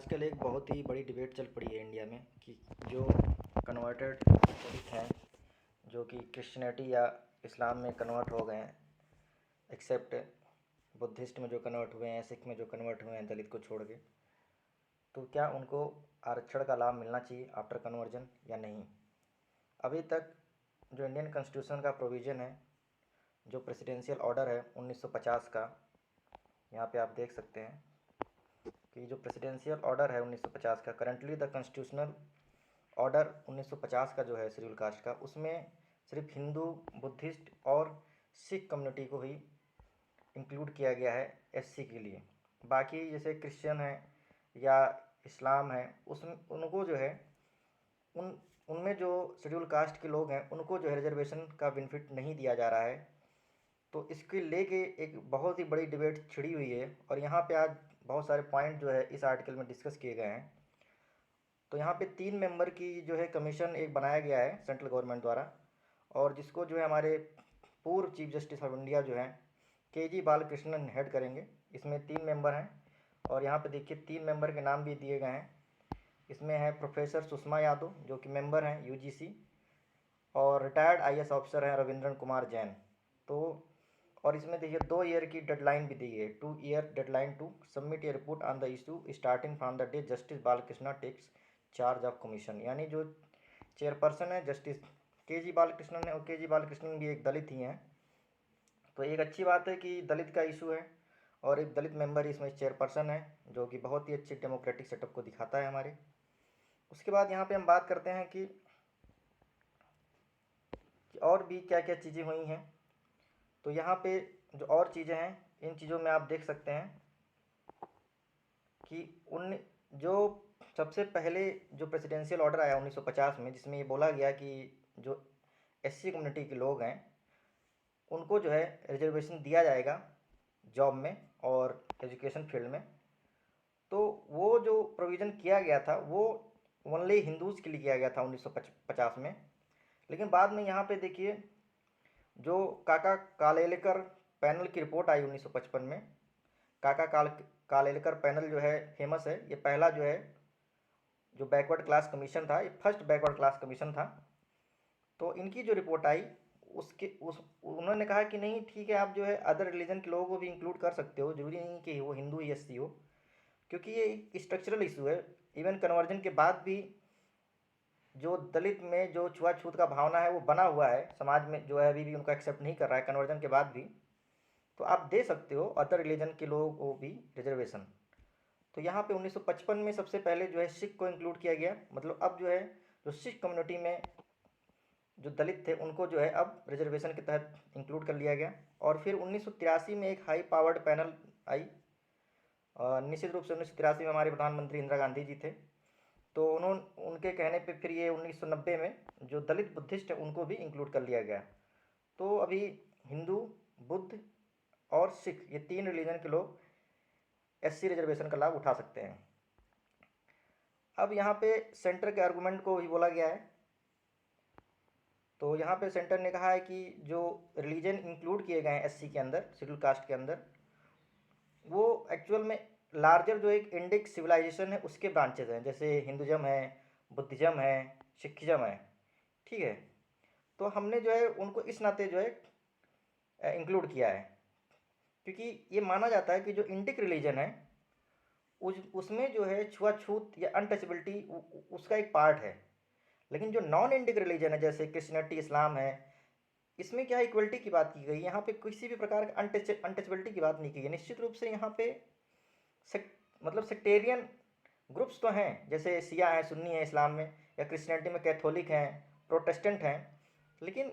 आजकल एक बहुत ही बड़ी डिबेट चल पड़ी है इंडिया में कि जो कन्वर्टेड दलित हैं, जो कि क्रिश्चियनिटी या इस्लाम में कन्वर्ट हो गए हैं, एक्सेप्ट बुद्धिस्ट में जो कन्वर्ट हुए हैं, सिख में जो कन्वर्ट हुए हैं दलित को छोड़ के, तो क्या उनको आरक्षण का लाभ मिलना चाहिए आफ्टर कन्वर्जन या नहीं। अभी तक जो इंडियन कॉन्स्टिट्यूशन का प्रोविज़न है, जो प्रेसिडेंशियल ऑर्डर है 1950 का, यहाँ पे आप देख सकते हैं कि जो प्रेसिडेंशियल ऑर्डर है 1950 का, करंटली द कॉन्स्टिट्यूशनल ऑर्डर 1950 का जो है शेड्यूल कास्ट का, उसमें सिर्फ हिंदू, बुद्धिस्ट और सिख कम्युनिटी को ही इंक्लूड किया गया है एससी के लिए। बाकी जैसे क्रिश्चियन है या इस्लाम है, उस उनको जो है उन उनमें जो शेड्यूल कास्ट के लोग हैं उनको जो है रिजर्वेशन का बेनिफिट नहीं दिया जा रहा है। तो इसके लेके एक बहुत ही बड़ी डिबेट छिड़ी हुई है और यहाँ पे आज बहुत सारे पॉइंट जो है इस आर्टिकल में डिस्कस किए गए हैं। तो यहाँ पे 3 मेंबर की जो है कमीशन एक बनाया गया है सेंट्रल गवर्नमेंट द्वारा, और जिसको जो है हमारे पूर्व चीफ जस्टिस ऑफ इंडिया जो हैं के जी बालकृष्णन हेड करेंगे। इसमें 3 मेंबर हैं और यहाँ पे देखिए 3 मेंबर के नाम भी दिए गए हैं। इसमें है प्रोफेसर सुषमा यादव जो कि मेंबर हैं यूजीसी, और रिटायर्ड आईएएस ऑफिसर हैं रविंद्रन कुमार जैन। तो और इसमें देखिए 2 ईयर की डेडलाइन भी दी है, 2 year deadline to submit a report on the issue starting from the day justice Balakrishna takes charge of commission. यानी जो चेयरपर्सन है जस्टिस के जी बालकृष्णन है, और के जी बालकृष्णन भी एक दलित ही हैं। तो एक अच्छी बात है कि दलित का इशू है और एक दलित मेंबर इसमें चेयरपर्सन है, जो कि बहुत ही अच्छी डेमोक्रेटिक सेटअप को दिखाता है हमारे। उसके बाद यहाँ पे हम बात करते हैं कि और भी क्या क्या चीज़ें हुई हैं। तो यहाँ पे जो और चीज़ें हैं, इन चीज़ों में आप देख सकते हैं कि उन जो सबसे पहले जो प्रेसिडेंशियल ऑर्डर आया 1950 में, जिसमें ये बोला गया कि जो एससी कम्युनिटी के लोग हैं उनको जो है रिजर्वेशन दिया जाएगा जॉब में और एजुकेशन फील्ड में। तो वो जो प्रोविज़न किया गया था वो ओनली हिंदूज़ के लिए किया गया था 1950 में। लेकिन बाद में यहाँ पे देखिए जो काका कालेलकर पैनल की रिपोर्ट आई 1955 में। कालेलकर पैनल जो है फेमस है, ये पहला जो है जो बैकवर्ड क्लास कमीशन था, ये फर्स्ट बैकवर्ड क्लास कमीशन था। तो इनकी जो रिपोर्ट आई उस उन्होंने कहा कि नहीं ठीक है, आप जो है अदर रिलीजन के लोगों को भी इंक्लूड कर सकते हो, जरूरी नहीं कि वो हिंदू ही एससी हो, क्योंकि ये स्ट्रक्चरल इशू है। इवन कन्वर्जन के बाद भी जो दलित में जो छुआछूत का भावना है वो बना हुआ है समाज में, जो है अभी भी उनको एक्सेप्ट नहीं कर रहा है कन्वर्जन के बाद भी। तो आप दे सकते हो अदर रिलीजन के लोगों को भी रिजर्वेशन। तो यहाँ पे 1955 में सबसे पहले जो है सिख को इंक्लूड किया गया। मतलब अब जो है जो सिख कम्युनिटी में जो दलित थे उनको जो है अब रिजर्वेशन के तहत इंक्लूड कर लिया गया। और फिर 1983 में एक हाई पावर्ड पैनल आई। निश्चित रूप से 1983 में हमारे प्रधानमंत्री इंदिरा गांधी जी थे। तो उनके कहने पे फिर ये 1990 में जो दलित बुद्धिस्ट है उनको भी इंक्लूड कर लिया गया। तो अभी हिंदू, बुद्ध और सिख, ये 3 रिलीजन के लोग एससी रिजर्वेशन का लाभ उठा सकते हैं। अब यहाँ पे सेंटर के आर्गूमेंट को भी बोला गया है। तो यहाँ पे सेंटर ने कहा है कि जो रिलीजन इंक्लूड किए गए हैं एससी के अंदर, शेड्यूल कास्ट के अंदर, वो एक्चुअल में लार्जर जो एक इंडिक सिविलाइजेशन है उसके ब्रांचेज हैं, जैसे हिंदुज़म है, बुद्धिज़्म है, सिखिज़्म है। ठीक है, तो हमने जो है उनको इस नाते जो है इंक्लूड किया है, क्योंकि ये माना जाता है कि जो इंडिक रिलीजन है उसमें जो है छुआछूत या अनटचेबिलिटी उसका एक पार्ट है। लेकिन जो नॉन इंडिक रिलीजन है जैसे क्रिश्चियनिटी, इस्लाम है, इसमें क्या इक्वलिटी की बात की गई, यहाँ पे किसी भी प्रकार का अनटचेबिलिटी की बात नहीं की गई। निश्चित रूप से यहाँ पे मतलब सेक्टेरियन ग्रुप्स तो हैं, जैसे शिया हैं, सुन्नी है इस्लाम में, या क्रिश्चियनिटी में कैथोलिक हैं, प्रोटेस्टेंट हैं। लेकिन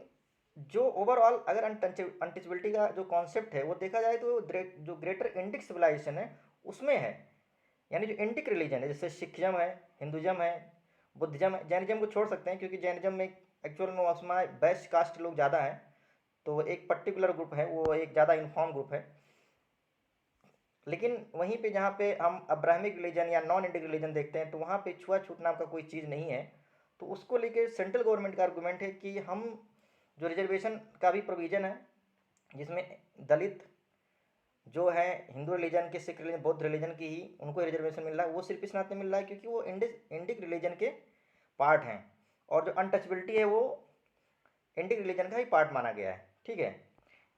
जो ओवरऑल अगर अनटचेबिलिटी का जो कॉन्सेप्ट है वो देखा जाए तो जो ग्रेटर इंडिक सिविलाइजेशन है उसमें है। यानी जो इंडिक रिलीजन है जैसे सिखिज्म है, हिंदुज़म है, बुद्धिज्म है, जैनिज्म को छोड़ सकते हैं क्योंकि जैनिज्म में एक्चुअल में उसमें बेस्ट कास्ट लोग ज़्यादा हैं। तो एक पर्टिकुलर ग्रुप है, वो एक ज़्यादा इन्फॉर्म ग्रुप है। लेकिन वहीं पे जहाँ पे हम अब्राहमिक रिलीजन या नॉन इंडिक रिलीजन देखते हैं तो वहाँ पे छुआछूत नाम का कोई चीज़ नहीं है। तो उसको लेके सेंट्रल गवर्नमेंट का आर्गूमेंट है कि हम जो रिजर्वेशन का भी प्रोविज़न है जिसमें दलित, जो है हिंदू रिलीजन के, सिख रिलीजन, बौद्ध रिलीजन की ही उनको रिजर्वेशन मिल रहा है, वो सिर्फ इसलिए मिल रहा है क्योंकि वो इंडिक रिलीजन के पार्ट हैं, और जो अनटचबिलिटी है वो इंडिक रिलीजन का ही पार्ट माना गया है। ठीक है,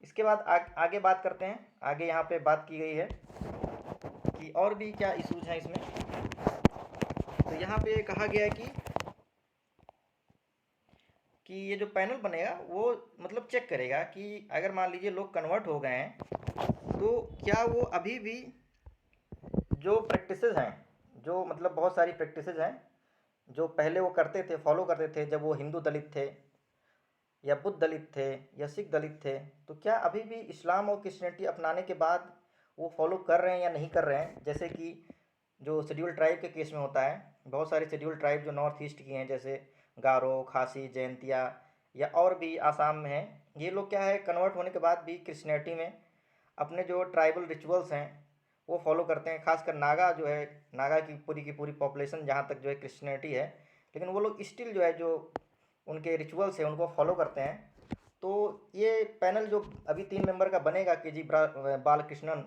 इसके बाद आगे बात करते हैं। आगे यहाँ पे बात की गई है कि और भी क्या इश्यूज हैं इसमें। तो यहाँ पे कहा गया है कि ये जो पैनल बनेगा वो मतलब चेक करेगा कि अगर मान लीजिए लोग कन्वर्ट हो गए हैं तो क्या वो अभी भी जो प्रैक्टिसेस हैं, जो मतलब बहुत सारी प्रैक्टिसेस हैं जो पहले वो करते थे, फॉलो करते थे जब वो हिंदू दलित थे या बुद्ध दलित थे या सिख दलित थे, तो क्या अभी भी इस्लाम और क्रिश्चियनिटी अपनाने के बाद वो फॉलो कर रहे हैं या नहीं कर रहे हैं। जैसे कि जो शेड्यूल ट्राइब के केस में होता है, बहुत सारे शेड्यूल ट्राइब जो नॉर्थ ईस्ट की हैं, जैसे गारो, खासी, जयंतिया या और भी आसाम में हैं, ये लोग क्या है कन्वर्ट होने के बाद भी क्रिश्चियनिटी में अपने जो ट्राइबल रिचुअल्स हैं वो फॉलो करते हैं। खासकर नागा जो है, नागा की पूरी पॉपुलेशन जहाँ तक जो है क्रिश्चियनिटी है, लेकिन वो लोग स्टिल जो है जो उनके रिचुअल्स है उनको फॉलो करते हैं। तो ये पैनल जो अभी 3 मेंबर का बनेगा, के जी बालकृष्णन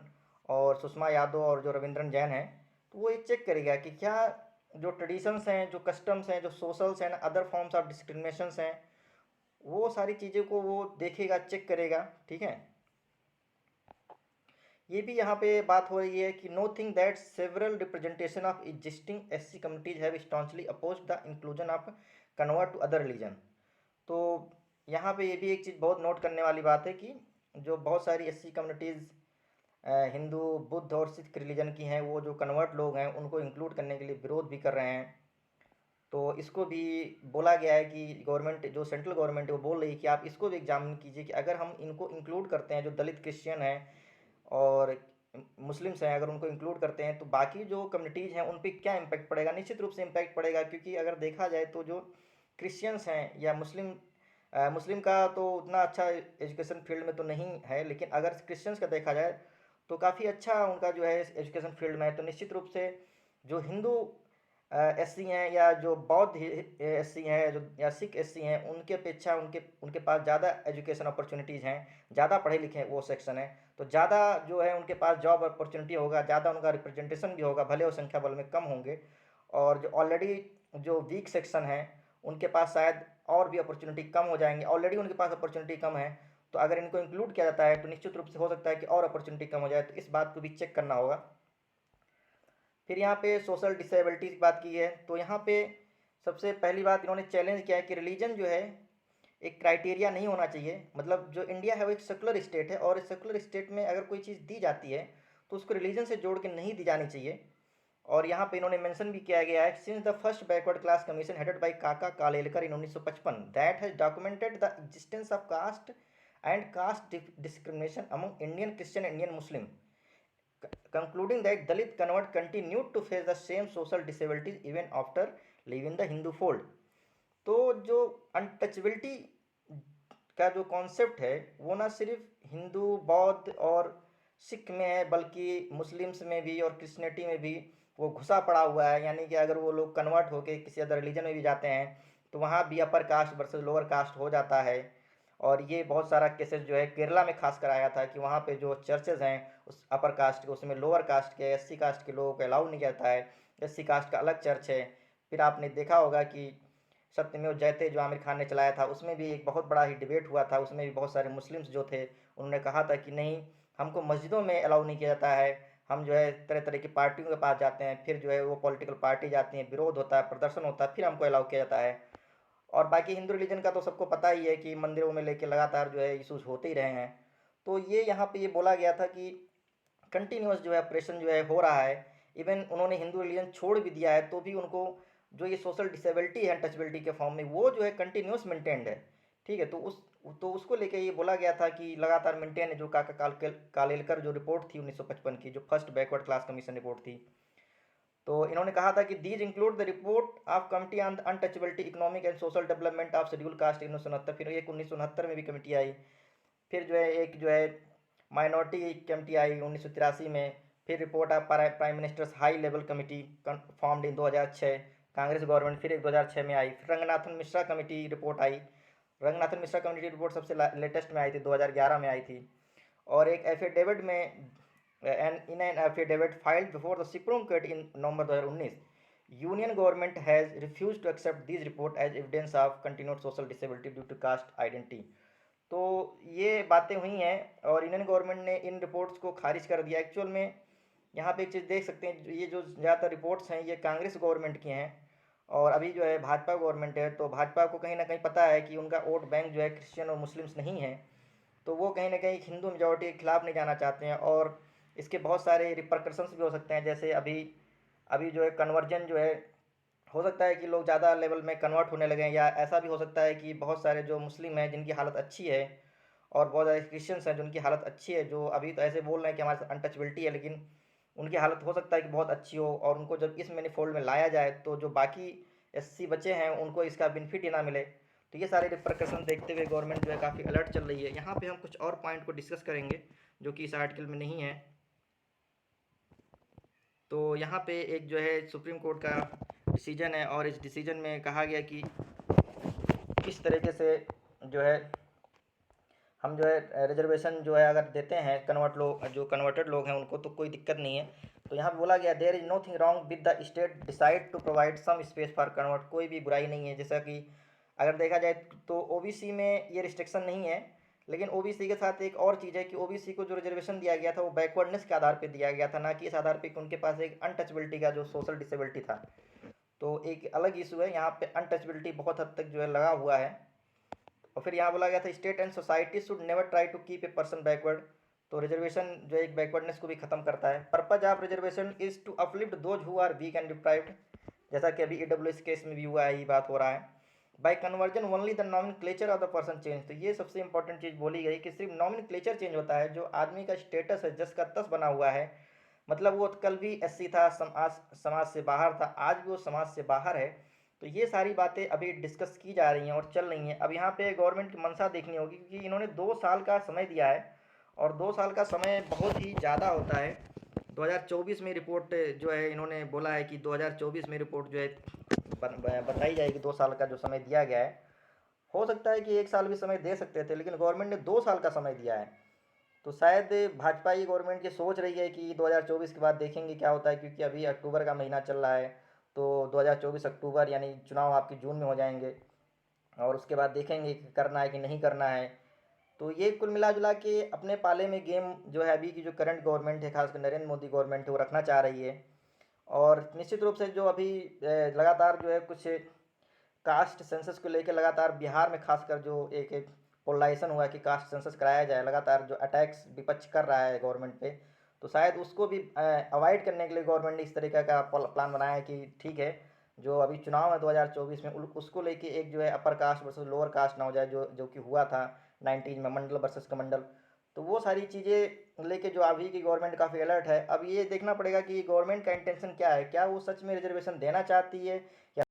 और सुषमा यादव और जो रविंद्रन जैन है, तो वो ये चेक करेगा कि क्या जो ट्रेडिशंस हैं, जो कस्टम्स हैं, जो सोशल्स हैं, अदर फॉर्म्स ऑफ डिस्क्रिमिनेशंस हैं, वो सारी चीज़ें को वो देखेगा, चेक करेगा। ठीक है, ये भी यहाँ पे बात हो रही है कि noting that several representation of existing SC communities have staunchly oppose the inclusion of convert to other religion. तो यहाँ पे ये भी एक चीज़ बहुत नोट करने वाली बात है कि जो बहुत सारी एससी कम्युनिटीज़ हिंदू, बुद्ध और सिख रिलीजन की हैं, वो जो कन्वर्ट लोग हैं उनको इंक्लूड करने के लिए विरोध भी कर रहे हैं। तो इसको भी बोला गया है कि गवर्नमेंट, जो सेंट्रल गवर्नमेंट है वो बोल रही है कि आप इसको भी एग्जामिन कीजिए कि अगर हम इनको इंक्लूड करते हैं, जो दलित, क्रिश्चियन हैं और मुस्लिम्स हैं, अगर उनको इंक्लूड करते हैं तो बाकी जो कम्युनिटीज़ हैं उन पर क्या इम्पैक्ट पड़ेगा। निश्चित रूप से इम्पैक्ट पड़ेगा, क्योंकि अगर देखा जाए तो जो क्रिश्चियंस हैं या मुस्लिम का तो उतना अच्छा एजुकेशन फील्ड में तो नहीं है, लेकिन अगर क्रिश्चियंस का देखा जाए तो काफ़ी अच्छा उनका जो है एजुकेशन फील्ड में है। तो निश्चित रूप से जो हिंदू एससी हैं या जो बौद्ध एससी हैं, जो या सिख एससी हैं, उनके अपेक्षा उनके उनके पास ज़्यादा एजुकेशन अपॉर्चुनिटीज़ हैं, ज़्यादा पढ़े लिखे वो सेक्शन है, तो ज़्यादा जो है उनके पास जॉब अपॉर्चुनिटी होगा, ज़्यादा उनका रिप्रेजेंटेशन भी होगा, भले वो संख्या बल में कम होंगे। और जो ऑलरेडी जो वीक सेक्शन है उनके पास शायद और भी अपॉर्चुनिटी कम हो जाएंगे, ऑलरेडी उनके पास अपॉर्चुनिटी कम है, तो अगर इनको इंक्लूड किया जाता है तो निश्चित रूप से हो सकता है कि और अपॉर्चुनिटी कम हो जाए, तो इस बात को भी चेक करना होगा। फिर यहाँ पे सोशल डिसेबिलिटी की बात की है, तो यहाँ पे सबसे पहली बात इन्होंने चैलेंज किया है कि रिलीजन जो है एक क्राइटेरिया नहीं होना चाहिए। मतलब जो इंडिया है वो एक सेकुलर स्टेट है, और सेकुलर स्टेट में अगर कोई चीज़ दी जाती है तो उसको रिलीजन से जोड़ के नहीं दी जानी चाहिए। और यहाँ पे इन्होंने मेंशन भी किया गया है, since the first backward class commission headed by Kaka Kalelkar in 1955 that has documented the existence of caste and caste discrimination among Indian Christian, Indian Muslim, concluding that Dalit convert continued to face the same social disabilities even after leaving the Hindu fold। तो जो untouchability का जो concept है वो ना सिर्फ हिंदू, बौद्ध और सिख में है, बल्कि मुस्लिम्स में भी और क्रिश्चियनिटी में भी वो घुसा पड़ा हुआ है। यानी कि अगर वो लोग कन्वर्ट होके किसी अदर रिलीजन में भी जाते हैं तो वहाँ भी upper caste versus lower caste हो जाता है। और ये बहुत सारा केसेस जो है केरला में खास कर आया था कि वहाँ पे जो चर्चेज हैं उस अपर कास्ट के, उसमें लोअर कास्ट के, एससी कास्ट के लोगों को अलाउ नहीं जाता है, एससी कास्ट का अलग चर्च है। फिर आपने देखा होगा कि सत्यमेव जयते जो आमिर खान ने चलाया था, उसमें भी एक बहुत बड़ा ही डिबेट हुआ था, उसमें भी बहुत सारे मुस्लिम्स जो थे उन्होंने कहा था कि नहीं, हमको मस्जिदों में अलाउ नहीं किया जाता है, हम जो है तरह तरह की पार्टियों के पास जाते हैं, फिर जो है वो पॉलिटिकल पार्टी जाती हैं, विरोध होता है, प्रदर्शन होता है, फिर हमको अलाउ किया जाता है। और बाकी हिंदू रिलीजन का तो सबको पता ही है कि मंदिरों में लेके लगातार जो है इशूज़ होते ही रहे हैं। तो ये यहाँ पे ये बोला गया था कि कंटिन्यूस जो है ऑपरेशन जो है हो रहा है। इवन उन्होंने हिंदू रिलीजन छोड़ भी दिया है तो भी उनको जो ये सोशल डिसेबिलिटी है टचबिलिटी के फॉर्म में, वो जो है कंटिन्यूस मेंटेन्ड है। ठीक है, तो उसको लेके ये बोला गया था कि लगातार मेंटेन है। जो काका कालेलकर जो रिपोर्ट थी 1955 की, जो first backward class commission report थी, तो इन्होंने कहा था कि these include the report of committee on untouchability, economic and social development of schedule caste 1969। फिर एक 1969 में भी कमेटी आई। फिर जो है एक जो है माइनॉरिटी कमेटी आई 1983 में। फिर report of prime ministers high level committee formed in 2006, Congress government. फिर एक 2006 में आई। फिर रंगनाथन मिश्रा कमेटी रिपोर्ट आई। रंगनाथन मिश्रा कमेटी रिपोर्ट सबसे लेटेस्ट में आई थी, 2011 में आई थी। और एक एफिडेविट में and in an affidavit filed before the Supreme Court in November 2019, Union government has refused to accept these reports as evidence of continued social disability due to caste identity. तो ये बातें हुई हैं और इंडियन गवर्नमेंट ने इन reports को खारिज कर दिया। एक्चुअल में यहाँ पे एक चीज़ देख सकते हैं, ये जो ज़्यादातर रिपोर्ट्स हैं ये कांग्रेस गवर्नमेंट की हैं और अभी जो है भाजपा गवर्नमेंट है, तो भाजपा को कहीं ना कहीं पता है कि उनका वोट बैंक जो है क्रिश्चियन और मुस्लिम्स नहीं है, तो वो कहीं ना कहीं हिंदू मेजॉरिटी के खिलाफ नहीं जाना चाहते हैं और इसके बहुत सारे रिपरकशंस भी हो सकते हैं। जैसे अभी अभी जो है कन्वर्जन जो है, हो सकता है कि लोग ज़्यादा लेवल में कन्वर्ट होने लगे हैं, या ऐसा भी हो सकता है कि बहुत सारे जो मुस्लिम हैं जिनकी हालत अच्छी है और बहुत सारे क्रिश्चियंस हैं जिनकी हालत अच्छी है, जो अभी तो ऐसे बोल रहे हैं कि हमारे साथ अनटचबिलिटी है, लेकिन उनकी हालत हो सकता है कि बहुत अच्छी हो, और उनको जब इस मैनिफोल्ड में लाया जाए तो जो बाकी एससी बचे हैं उनको इसका बेनिफिट ही ना मिले। तो ये सारे रिपरकशन देखते हुए गवर्नमेंट जो है काफ़ी अलर्ट चल रही है। यहाँ पे हम कुछ और पॉइंट को डिस्कस करेंगे जो कि इस आर्टिकल में नहीं है। तो यहाँ पे एक जो है सुप्रीम कोर्ट का डिसीजन है और इस डिसीजन में कहा गया कि किस तरीके से जो है हम जो है रिजर्वेशन जो है अगर देते हैं कन्वर्ट लोग, जो कन्वर्टेड लोग हैं उनको, तो कोई दिक्कत नहीं है। तो यहाँ बोला गया there is nothing wrong with the state decide to provide some space for convert, कोई भी बुराई नहीं है। जैसा कि अगर देखा जाए तो ओबीसी में ये रिस्ट्रिक्शन नहीं है, लेकिन ओबीसी के साथ एक और चीज़ है कि ओबीसी को जो रिजर्वेशन दिया गया था वो बैकवर्डनेस के आधार पर दिया गया था, ना कि इस आधार पर कि उनके पास एक अनटचबिलिटी का जो सोशल डिसेबिलिटी था। तो एक अलग इशू है यहाँ पे, अनटचबिलिटी बहुत हद तक जो है लगा हुआ है। और फिर यहाँ बोला गया था state and society should never try to keep a person backward, तो रिजर्वेशन जो एक बैकवर्डनेस को भी खत्म करता है। Purpose of reservation is to uplift those who are weak and deprived, जैसा कि अभी ईडब्ल्यूएस केस में भी हुआ है, ये बात हो रहा है। By conversion only the nomenclature of the person change, तो ये सबसे इंपॉर्टेंट चीज़ बोली गई कि सिर्फ नॉमिनक्लेचर चेंज होता है, जो आदमी का स्टेटस है जस का तस बना हुआ है, मतलब वो कल भी एससी था, समाज से बाहर था, आज भी वो समाज से बाहर है। तो ये सारी बातें अभी डिस्कस की जा रही हैं और चल रही हैं। अब यहाँ पे गवर्नमेंट की मंशा देखनी होगी, क्योंकि इन्होंने 2 साल का समय दिया है और 2 साल का समय बहुत ही ज़्यादा होता है। 2024 में रिपोर्ट जो है इन्होंने बोला है कि 2024 में रिपोर्ट जो है बताई जाएगी। 2 साल का जो समय दिया गया है, हो सकता है कि 1 साल भी समय दे सकते थे, लेकिन गवर्नमेंट ने 2 साल का समय दिया है। तो शायद भाजपा ही गवर्नमेंट ये सोच रही है कि 2024 के बाद देखेंगे क्या होता है, क्योंकि अभी अक्टूबर का महीना चल रहा है, तो 2024 अक्टूबर यानी चुनाव आपके जून में हो जाएंगे और उसके बाद देखेंगे कि करना है कि नहीं करना है। तो ये कुल मिला जुला के अपने पाले में गेम जो है अभी की जो करंट गवर्नमेंट है, खासकर नरेंद्र मोदी गवर्नमेंट है, वो रखना चाह रही है। और निश्चित रूप से जो अभी लगातार जो है कुछ कास्ट सेंसस को लेकर लगातार बिहार में खासकर जो एक एक पोलराइजेशन हुआ कि कास्ट सेंसस कराया जाए, लगातार जो अटैक्स विपक्ष कर रहा है गवर्नमेंट पे, तो शायद उसको भी अवॉइड करने के लिए गवर्नमेंट ने इस तरीके का प्लान बनाया है कि ठीक है, जो अभी चुनाव है 2024 में उसको लेके एक जो है upper caste versus lower caste ना हो जाए, जो जो कि हुआ था 19 में मंडल वर्सेस कमंडल। तो वो सारी चीज़ें लेके जो अभी की गवर्नमेंट काफ़ी अलर्ट है। अब ये देखना पड़ेगा कि गवर्नमेंट का इंटेंशन क्या है, क्या वो सच में रिजर्वेशन देना चाहती है या